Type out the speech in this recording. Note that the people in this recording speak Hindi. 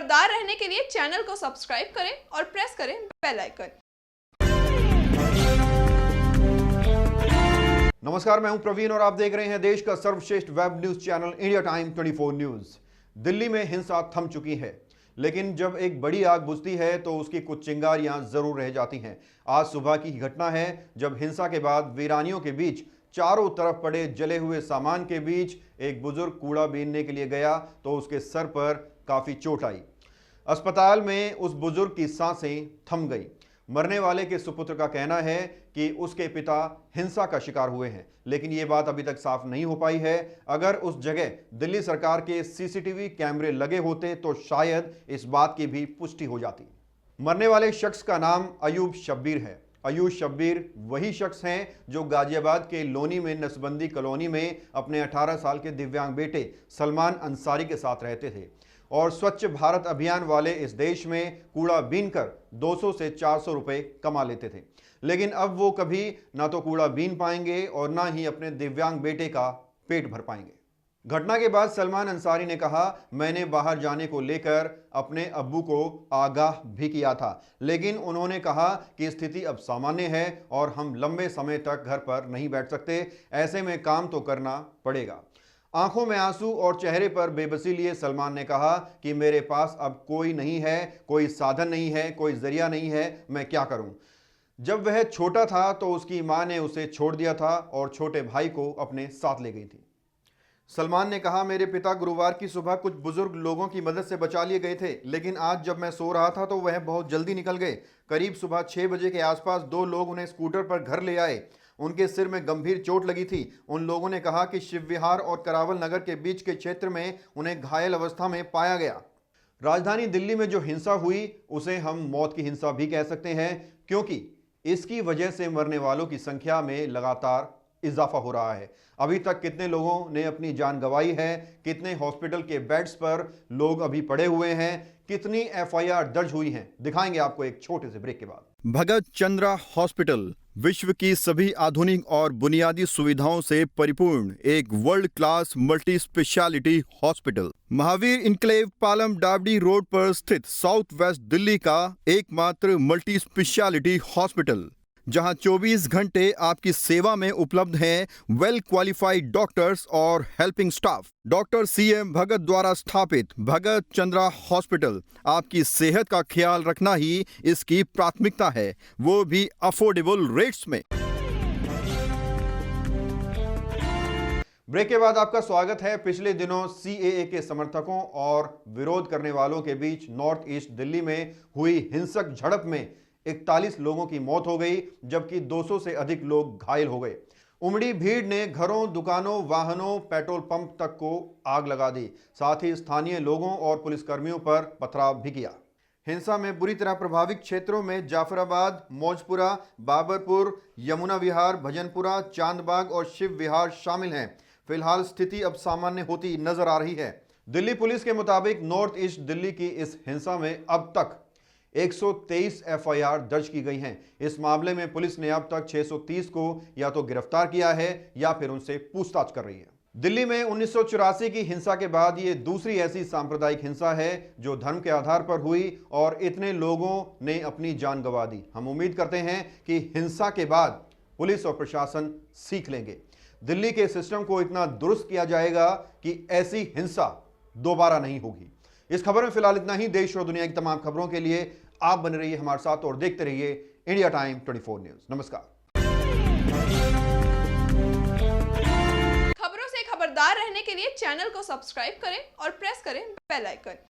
खबरदार रहने के लिए चैनल को सब्सक्राइब करें और प्रेस करें बेल आइकन। नमस्कार, मैं हूं प्रवीण और आप देख रहे हैं देश का सर्वश्रेष्ठ web news channel India time 24 news. Delhi में हिंसा थम चुकी है, लेकिन जब एक बड़ी आग बुझती है तो उसकी कुछ चिंगारियां जरूर रह जाती हैं। आज सुबह की घटना है जब हिंसा के बाद वीरानियों के बीच चारों तरफ पड़े जले हुए सामान के बीच एक बुजुर्ग कूड़ा बीनने के लिए गया तो उसके सर पर काफी चोट आई। अस्पताल में उस बुजुर्ग की सांसें थम गई। मरने वाले के सुपुत्र का कहना है कि उसके पिता हिंसा का शिकार हुए हैं, लेकिन यह बात अभी तक साफ नहीं हो पाई है। अगर उस जगह दिल्ली सरकार के सीसीटीवी कैमरे लगे होते तो शायद इस बात की भी पुष्टि हो जाती। मरने वाले शख्स का नाम अयूब शब्बीर है। अयूब शब्बीर वही शख्स हैं जो गाजियाबाद के लोनी में नसबंदी कॉलोनी में अपने 18 साल के दिव्यांग बेटे सलमान अंसारी के साथ रहते थे और स्वच्छ भारत अभियान वाले इस देश में कूड़ा बीनकर 200 से 400 रुपए कमा लेते थे। लेकिन अब वो कभी ना तो कूड़ा बीन पाएंगे और ना ही अपने दिव्यांग बेटे का पेट भर पाएंगे। घटना के बाद सलमान अंसारी ने कहा, मैंने बाहर जाने को लेकर अपने अब्बू को आगाह भी किया था, लेकिन उन्होंने कहा कि स्थिति अब सामान्य है और हम लंबे समय तक घर पर नहीं बैठ सकते, ऐसे में काम तो करना पड़ेगा। आंखों में आंसू और चेहरे पर बेबसी लिए सलमान ने कहा कि मेरे पास अब कोई नहीं है, कोई साधन नहीं है, कोई जरिया नहीं है, मैं क्या करूं। जब वह छोटा था तो उसकी मां ने उसे छोड़ दिया था और छोटे भाई को अपने साथ ले गई थी। सलमान ने कहा, मेरे पिता गुरुवार की सुबह कुछ बुजुर्ग लोगों की मदद से बचा लिए गए थे, लेकिन आज जब मैं सो रहा था तो वह बहुत जल्दी निकल गए। करीब सुबह 6 बजे के आसपास 2 लोग उन्हें स्कूटर पर घर ले आए। उनके सिर में गंभीर चोट लगी थी। उन लोगों ने कहा कि शिव विहार और करावल नगर के बीच के क्षेत्र में उन्हें घायल अवस्था में पाया गया। राजधानी दिल्ली में जो हिंसा हुई उसे हम मौत की हिंसा भी कह सकते हैं, क्योंकि इसकी वजह से मरने वालों की संख्या में लगातार इजाफा हो रहा है। अभी तक कितने लोगों ने अपनी जान गंवाई है, कितने हॉस्पिटल के बेड्स पर लोग अभी पड़े हुए हैं, कितनी एफआईआर दर्ज हुई हैं, दिखाएंगे आपको एक छोटे से ब्रेक के बाद। भगत चंद्रा हॉस्पिटल विश्व की सभी आधुनिक और बुनियादी सुविधाओं से परिपूर्ण एक world class multi speciality hospital Mahavir enclave Palam Dabri road पर स्थित साउथ वेस्ट दिल्ली का एकमात्र मल्टी स्पेशलिटी हॉस्पिटल, जहां 24 घंटे आपकी सेवा में उपलब्ध हैं वेल क्वालिफाइड डॉक्टर्स और हेल्पिंग स्टाफ। डॉक्टर CM भगत द्वारा स्थापित भगत चंद्रा हॉस्पिटल आपकी सेहत का ख्याल रखना ही इसकी प्राथमिकता है, वो भी अफोर्डेबल रेट्स में। ब्रेक के बाद आपका स्वागत है। पिछले दिनों CAA के समर्थकों और विरोध करने वालों के बीच नॉर्थ ईस्ट दिल्ली में हुई हिंसक झड़प में 41 लोगों की मौत हो गई, जबकि 200 से अधिक लोग घायल हो गए। उमड़ी भीड़ ने घरों, दुकानों, वाहनों, पेट्रोल पंप तक को आग लगा दी। साथ ही स्थानीय लोगों और पुलिसकर्मियों पर पथराव भी किया। हिंसा में बुरी तरह प्रभावित क्षेत्रों में जाफराबाद, मौजपुरा, बाबरपुर, यमुना विहार, भजनपुरा, चांदबाग और शिव विहार शामिल हैं। फिलहाल स्थिति अब सामान्य होती नजर आ रही है। दिल्ली पुलिस के मुताबिक नॉर्थ ईस्ट दिल्ली की इस हिंसा में अब तक 123 एफआईआर दर्ज की गई हैं। इस मामले में पुलिस ने अब तक 630 को या तो गिरफ्तार किया है या फिर उनसे पूछताछ कर रही है। दिल्ली में 1984 की हिंसा के बाद ये दूसरी ऐसी सांप्रदायिक हिंसा है जो धर्म के आधार पर हुई और इतने लोगों ने अपनी जान गंवा दी। हम उम्मीद करते हैं कि हिंसा के बाद पुलिस और प्रशासन सीख लेंगे। दिल्ली के सिस्टम को इतना दुरुस्त किया जाएगा कि ऐसी हिंसा दोबारा नहीं होगी। इस खबर में फिलहाल इतना ही। देश और दुनिया की तमाम खबरों के लिए आप बने रहिए हमारे साथ और देखते रहिए इंडिया टाइम 24 न्यूज। नमस्कार। खबरों से खबरदार रहने के लिए चैनल को सब्सक्राइब करें और प्रेस करें बेल आइकन।